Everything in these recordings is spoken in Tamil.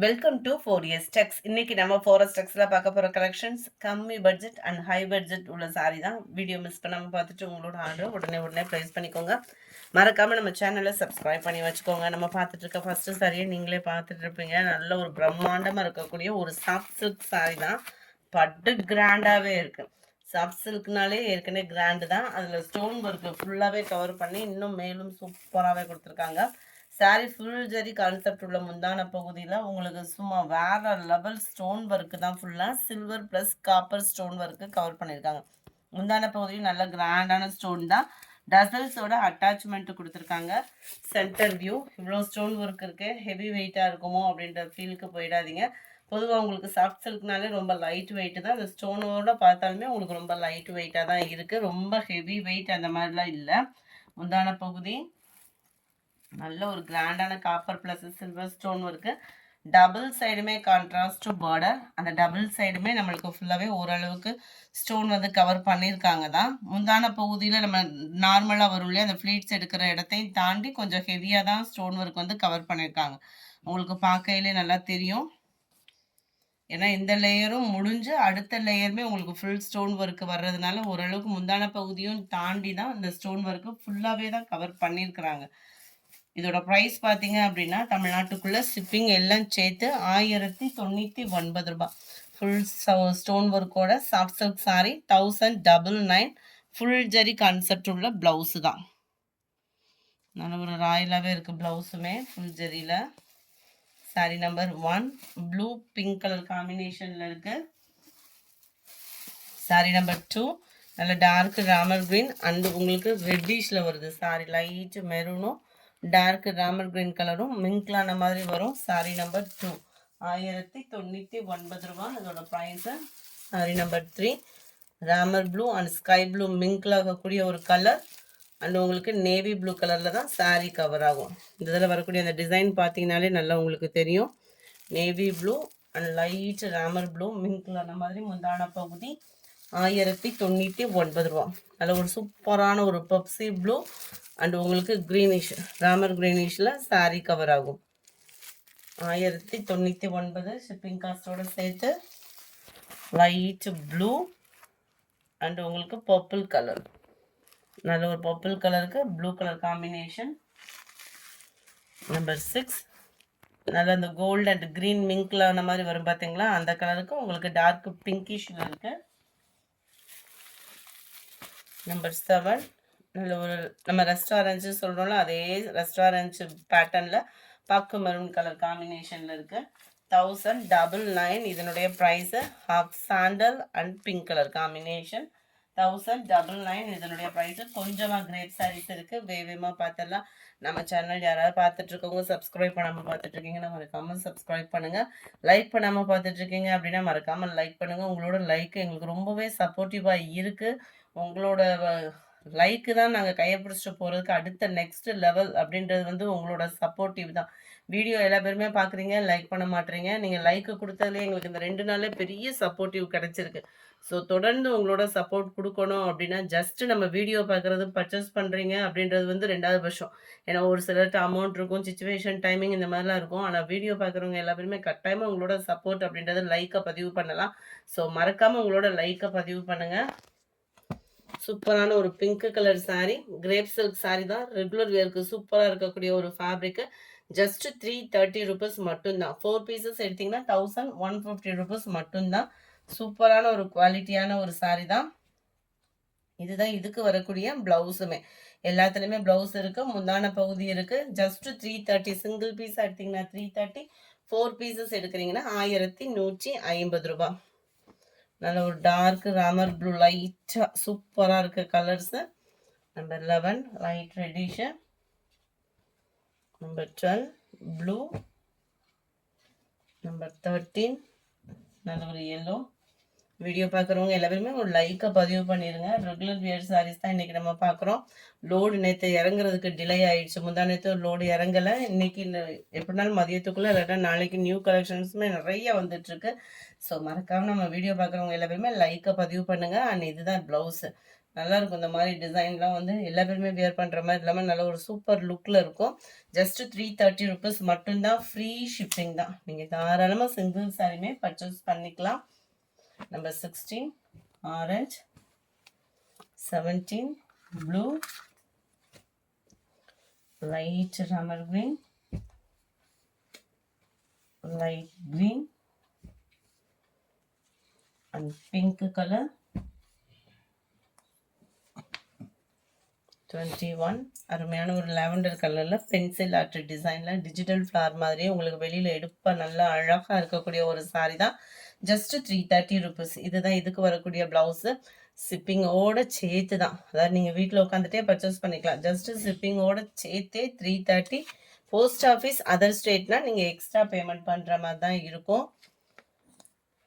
Welcome to 4S Techs. இன்னைக்கு நம்ம 4S Techsல பார்க்க போற கலெக்ஷன்ஸ் கம்மி பட்ஜெட் அண்ட் ஹை பட்ஜெட் உள்ள சாரி தான். வீடியோ மிஸ் பண்ணாம பார்த்துட்டு உங்களோட ஆர்டர் உடனே பிளேஸ் பண்ணிக்கோங்க. மறக்காம நம்ம சேனலை சப்ஸ்கிரைப் பண்ணி வச்சுக்கோங்க. நம்ம பார்த்துட்டு இருக்க ஃபர்ஸ்ட் சாரியை நீங்களே பார்த்துட்டு இருப்பீங்க. நல்ல ஒரு பிரம்மாண்டமா இருக்கக்கூடிய ஒரு சாஃப்ட் சில்க் சாரி தான். பட்டு கிராண்டாவே இருக்கு. சாஃப்ட் சில்க்னாலே ஏற்கனவே கிராண்டு தான். அதில் ஸ்டோன் ஒர்க் ஃபுல்லாகவே கவர் பண்ணி இன்னும் மேலும் சூப்பராகவே கொடுத்துருக்காங்க. சாரி ஃபுல் ஜரி கான்செப்ட் உள்ள முந்தான பகுதியில் உங்களுக்கு சும்மா வேற லெவல் ஸ்டோன் ஒர்க்கு தான். ஃபுல்லாக silver plus copper stone work cover பண்ணியிருக்காங்க. முந்தான பகுதியும் நல்ல கிராண்டான ஸ்டோன் தான். டசல்ஸோட அட்டாச்மெண்ட் கொடுத்துருக்காங்க. சென்டர் வியூ இவ்வளோ ஸ்டோன் ஒர்க் இருக்குது. ஹெவி வெயிட்டாக இருக்குமோ அப்படின்ற ஃபீலுக்கு போயிடாதீங்க. பொதுவாக உங்களுக்கு சாஃப்ட் சில்க்னாலே ரொம்ப லைட் வெயிட்டு தான். அந்த ஸ்டோனோட பார்த்தாலுமே உங்களுக்கு ரொம்ப லைட் வெயிட்டாக தான் இருக்குது. ரொம்ப ஹெவி வெயிட் அந்த மாதிரிலாம் இல்லை. முந்தான பகுதி நல்ல ஒரு கிராண்டான copper plus silver stone work. Double சைடுமே கான்ட்ராஸ்ட் பார்டர். அந்த டபுள் சைடுமே நம்மளுக்கு ஃபுல்லாகவே ஓரளவுக்கு ஸ்டோன் வந்து கவர் பண்ணியிருக்காங்க தான். முந்தான பகுதியில் நம்ம நார்மலாக வரும் இல்லையா, அந்த ஃப்ளீட்ஸ் எடுக்கிற இடத்தையும் தாண்டி கொஞ்சம் ஹெவியாக தான் ஸ்டோன் ஒர்க் வந்து கவர் பண்ணியிருக்காங்க. உங்களுக்கு பார்க்கையிலே நல்லா தெரியும். ஏன்னா இந்த லேயரும் முடிஞ்சு அடுத்த லேயருமே உங்களுக்கு ஃபுல் ஸ்டோன் ஒர்க் வர்றதுனால ஓரளவுக்கு முந்தான பகுதியும் தாண்டி தான் இந்த ஸ்டோன் ஒர்க்கு ஃபுல்லாகவே தான் கவர் பண்ணியிருக்கிறாங்க. இதோட ப்ரைஸ் பார்த்தீங்க அப்படின்னா தமிழ்நாட்டுக்குள்ளே ஷிப்பிங் எல்லாம் சேர்த்து 1099 ரூபாய். ஃபுல் ஸ்டோன் ஒர்க்கோட soft silk sari 1099. Full zari concept உள்ள ப்ளவுஸு தான். நல்ல ஒரு ராயலாகவே இருக்குது. ப்ளவுஸுமே ஃபுல் ஜரியில். Sari number 1 blue pink colour காம்பினேஷனில் இருக்குது. சாரி நம்பர் 2 நல்ல டார்க் ராமர் க்ரீன் அண்டு உங்களுக்கு ரெட்டிஷில் வருது. சாரி லைட் மெரூனும் டார்க் ராமர் கிரீன் கலரும் மிங்க்லான மாதிரி வரும். சாரி நம்பர் 2 1099 ரூபாய் இதோட price. Sari number 3 Ramar blue and sky blue mingle ஆகக்கூடிய ஒரு கலர் அண்ட் உங்களுக்கு நேவி ப்ளூ கலரில் தான் சாரி கவர் ஆகும். இந்த இதில் வரக்கூடிய அந்த டிசைன் பார்த்தீங்கனாலே நல்லா உங்களுக்கு தெரியும். Navy blue and light Ramar blue மிங்க்லான மாதிரி முந்தான பகுதி 1099 ரூபா. அதில் ஒரு சூப்பரான ஒரு பப்சி ப்ளூ அண்ட் உங்களுக்கு க்ரீனிஷ் ராமர் க்ரீனிஷில் சாரீ கவர் ஆகும். 1099 ஷிப்பிங் காஸ்டோடு சேர்த்து. லைட் ப்ளூ அண்ட் உங்களுக்கு பர்பிள் கலர். நல்ல ஒரு பர்பிள் கலருக்கு ப்ளூ கலர் காம்பினேஷன். நம்பர் 6 நல்ல அந்த கோல்டு அண்ட் க்ரீன் மிங்க்லான மாதிரி வரும் பார்த்தீங்களா, அந்த கலருக்கு உங்களுக்கு டார்க் பிங்கிஷில் இருக்குது. நம்பர் 7 நல்ல ஒரு நம்ம ரெஸ்டாரண்ட்ஸு சொல்கிறோம்ல, அதே ரெஸ்டாரண்ட்ஸு பேட்டர்னில் பாக்கு மெரூன் கலர் காம்பினேஷனில் இருக்குது. 1099 இதனுடைய price. Half sandal and pink colour combination. 1099 இதனுடைய ப்ரைஸு. கொஞ்சமாக கிரேப் சாரீஸ் இருக்குது. வேகமாக பார்த்துடலாம். நம்ம சேனல் யாராவது பார்த்துட்ருக்கவங்க சப்ஸ்கிரைப் பண்ணாமல் பார்த்துட்ருக்கீங்கன்னா மறக்காமல் சப்ஸ்கிரைப் பண்ணுங்கள். லைக் பண்ணாமல் பார்த்துட்ருக்கீங்க அப்படின்னா மறக்காமல் லைக் பண்ணுங்கள். உங்களோட லைக் எங்களுக்கு ரொம்பவே சப்போர்ட்டிவாக இருக்குது. உங்களோட லைக்கு தான் நாங்கள் கையை பிடிச்சிட்டு போகிறதுக்கு அடுத்த நெக்ஸ்ட் லெவல் அப்படின்றது வந்து உங்களோட சப்போர்ட்டிவ் தான். வீடியோ எல்லா பேருமே பார்க்குறீங்க, லைக் பண்ண மாட்டேறீங்க. நீங்கள் லைக்கு கொடுத்ததுலேயே எங்களுக்கு இந்த 2 நாளே பெரிய சப்போர்ட்டிவ் கிடச்சிருக்கு. ஸோ தொடர்ந்து உங்களோட சப்போர்ட் கொடுக்கணும் அப்படின்னா ஜஸ்ட்டு நம்ம வீடியோ பார்க்குறது பர்ச்சேஸ் பண்ணுறீங்க அப்படின்றது வந்து 2வது பட்சம். ஏன்னா ஒரு சிலர்கிட்ட அமௌண்ட் இருக்கும், சிச்சுவேஷன் டைமிங் இந்த மாதிரிலாம் இருக்கும். ஆனால் வீடியோ பார்க்குறவங்க எல்லா பேருமே கட்டாயமாக உங்களோட சப்போர்ட் அப்படின்றது லைக்கை பதிவு பண்ணலாம். ஸோ மறக்காமல் உங்களோட லைக்கை பதிவு பண்ணுங்கள். சூப்பரான ஒரு pink colour sari, grape silk sari தான். ரெகுலர் வேருக்கு சூப்பராக இருக்கக்கூடிய ஒரு ஃபேப்ரிக்கு. ஜஸ்ட் 330 ருபீஸ் மட்டும்தான். 4 பீசஸ் எடுத்திங்கன்னா 1150 ருபீஸ் மட்டும்தான். சூப்பரான ஒரு குவாலிட்டியான ஒரு சாரீ தான். இதுதான் இதுக்கு வரக்கூடிய ப்ளவுஸுமே. எல்லாத்துலேயுமே ப்ளவுஸ் இருக்குது, முந்தான பகுதி இருக்குது. ஜஸ்ட் 330. சிங்கிள் பீஸ் எடுத்திங்கன்னா 330. 4 பீசஸ் எடுக்கிறீங்கன்னா 1150 ரூபாய். நல்ல ஒரு டார்க் ராமர் ப்ளூ லைட்டாக சூப்பராக இருக்க colours. Number 11 light reddish. Number 12 blue. Number 13 நல்ல ஒரு எல்லோ. வீடியோ பார்க்குறவங்க எல்லாருமே ஒரு லைக்கை பதிவு பண்ணிடுங்க. ரெகுலர் வியர் சாரீஸ் தான் இன்றைக்கி நம்ம பார்க்குறோம். லோடு நேற்று இறங்குறதுக்கு டிலே ஆகிடுச்சு. முந்தா நேற்று லோடு இறங்கலை. இன்றைக்கி எப்படினாலும் மதியத்துக்குள்ளே இல்லாட்டா நாளைக்கு நியூ கலெக்ஷன்ஸுமே நிறைய வந்துட்டுருக்கு. ஸோ மறக்காமல் நம்ம வீடியோ பார்க்குறவங்க எல்லாருமே லைக்கை பதிவு பண்ணுங்கள். அண்ட் இதுதான் ப்ளவுஸு. நல்லா இருக்கும். இந்த மாதிரி டிசைன்லாம் வந்து எல்லா பேருமே வியர் பண்ணுற மாதிரி இல்லாமல் நல்ல ஒரு சூப்பர் லுக்கில் இருக்கும். ஜஸ்ட் 330 ருபீஸ் மட்டும்தான். ஃப்ரீ ஷிப்பிங் தான். நீங்கள் தாராளமாக சிங்கிள் சாரியுமே பர்ச்சேஸ் பண்ணிக்கலாம். Number 16 orange, 17 blue, light rammer green, light green and pink color. 21 அருமையான ஒரு லாவெண்டர் கலர்ல பென்சில் ஆர்ட் டிசைன்ல டிஜிட்டல் ஃப்ளவர் மாதிரியே உங்களுக்கு வெளியில எடுப்பா நல்லா அழகா இருக்கக்கூடிய ஒரு சாரி தான். Just 330 rupees. இதுதான் இதுக்கு வரக்கூடிய பிளவுஸ். ஷிப்பிங்கோட சேர்த்து தான். அதாவது நீங்க வீட்டில் உட்காந்துட்டே பர்ச்சேஸ் பண்ணிக்கலாம். ஜஸ்ட் ஷிப்பிங்கோட சேர்த்தே 330. போஸ்ட் ஆஃபீஸ் அதர் ஸ்டேட்னா நீங்க எக்ஸ்ட்ரா பேமெண்ட் பண்ற மாதிரி தான் இருக்கும்.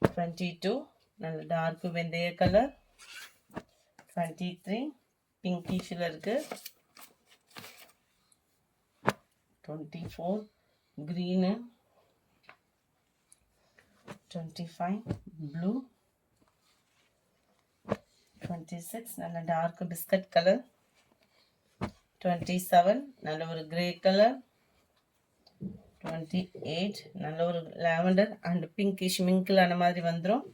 22 நல்ல டார்க் வெந்தய கலர். 23 பிங்கிஷ்ல இருக்கு. 24 green, 25 blue, 26 நல்ல டார்க் பிஸ்கட் கலர். 27 நல்ல ஒரு கிரே கலர். 28 நல்ல ஒரு லாவெண்டர் அண்ட் பிங்கிஷ் மிங்கிளான மாதிரி வந்துடும்.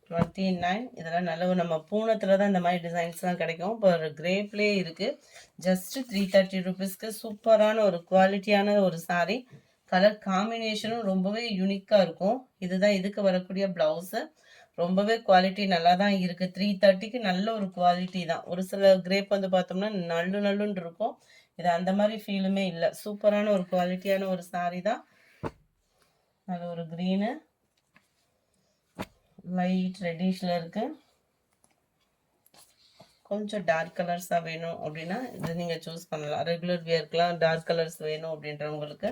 29 இதெல்லாம் நல்ல ஒரு நம்ம பூனத்தில் தான் இந்த மாதிரி டிசைன்ஸ்லாம் கிடைக்கும். இப்போ ஒரு கிரேப்லே இருக்குது. ஜஸ்ட் 330 ருபீஸ்க்கு சூப்பரான ஒரு குவாலிட்டியான ஒரு சாரீ. கலர் காம்பினேஷனும் ரொம்பவே யூனிக்காக இருக்கும். இதுதான் இதுக்கு வரக்கூடிய ப்ளவுஸு. ரொம்பவே குவாலிட்டி நல்லா தான் இருக்குது. 330க்கு நல்ல ஒரு குவாலிட்டி தான். ஒரு சில கிரேப் வந்து பார்த்தோம்னா நல்லுன்னு இருக்கும். இது அந்த மாதிரி ஃபீலுமே இல்லை. சூப்பரான ஒரு குவாலிட்டியான ஒரு சாரீ தான். நல்ல ஒரு க்ரீனு, லைட் ரெட்டிஷ்ல இருக்கு. கொஞ்சம் டார்க் கலர்ஸாக வேணும் அப்படின்னா இது நீங்கள் சூஸ் பண்ணலாம். ரெகுலர் வியர்க்கெலாம் டார்க் கலர்ஸ் வேணும் அப்படின்றவங்களுக்கு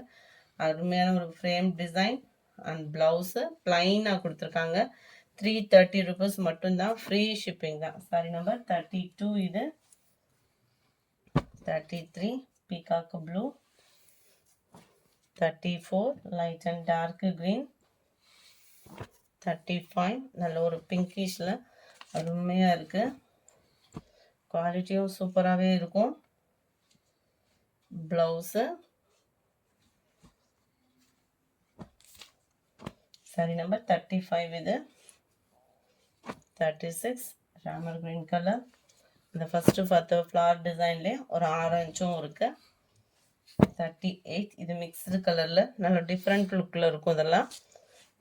அருமையான ஒரு ஃப்ரேம் டிசைன் அண்ட் ப்ளவுஸு ப்ளைனாக கொடுத்துருக்காங்க. 330 ருபீஸ் மட்டும்தான். ஃப்ரீ ஷிப்பிங் தான். சாரி நம்பர் 32 இது. 33 peacock blue. 34 light and dark green. 35 நல்ல ஒரு பிங்கிஷ்ல அருமையாக இருக்குது. குவாலிட்டியும் சூப்பராகவே இருக்கும். ப்ளவுஸு சாரி நம்பர் 35 இது. 36 ராமர் கிரீன் கலர். இந்த ஃபஸ்ட்டு பார்த்த ஃப்ளவர் டிசைன்லேயே ஒரு ஆரஞ்சும் இருக்குது. 38 இது மிக்ஸ்டு கலரில் நல்ல டிஃப்ரெண்ட் லுக்கில் இருக்கும். இதெல்லாம்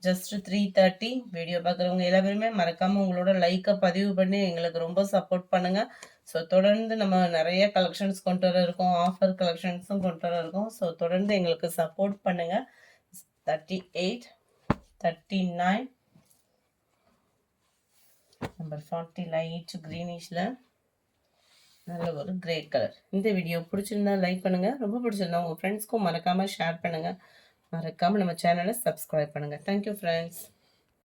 ஜஸ்ட் 330. வீடியோ பார்க்குறவங்க எல்லா பேருமே மறக்காமல் உங்களோட லைக்கை பதிவு பண்ணி எங்களுக்கு ரொம்ப சப்போர்ட் பண்ணுங்கள். ஸோ தொடர்ந்து நம்ம நிறைய கலெக்ஷன்ஸ் கொண்டு வர இருக்கோம். ஆஃபர் கலெக்ஷன்ஸும் கொண்டு வர இருக்கோம். ஸோ தொடர்ந்து எங்களுக்கு சப்போர்ட் பண்ணுங்கள். 38, 39 நம்பர் 40 லைட் க்ரீனிஷில் நல்ல ஒரு கிரே கலர். இந்த வீடியோ பிடிச்சிருந்தா லைக் பண்ணுங்கள். ரொம்ப பிடிச்சிருந்தா உங்கள் ஃப்ரெண்ட்ஸ்க்கும் மறக்காமல் ஷேர் பண்ணுங்கள். மறக்காமல் நம்ம சேனலை சப்ஸ்கிரைப் பண்ணுங்கள். Thank you friends.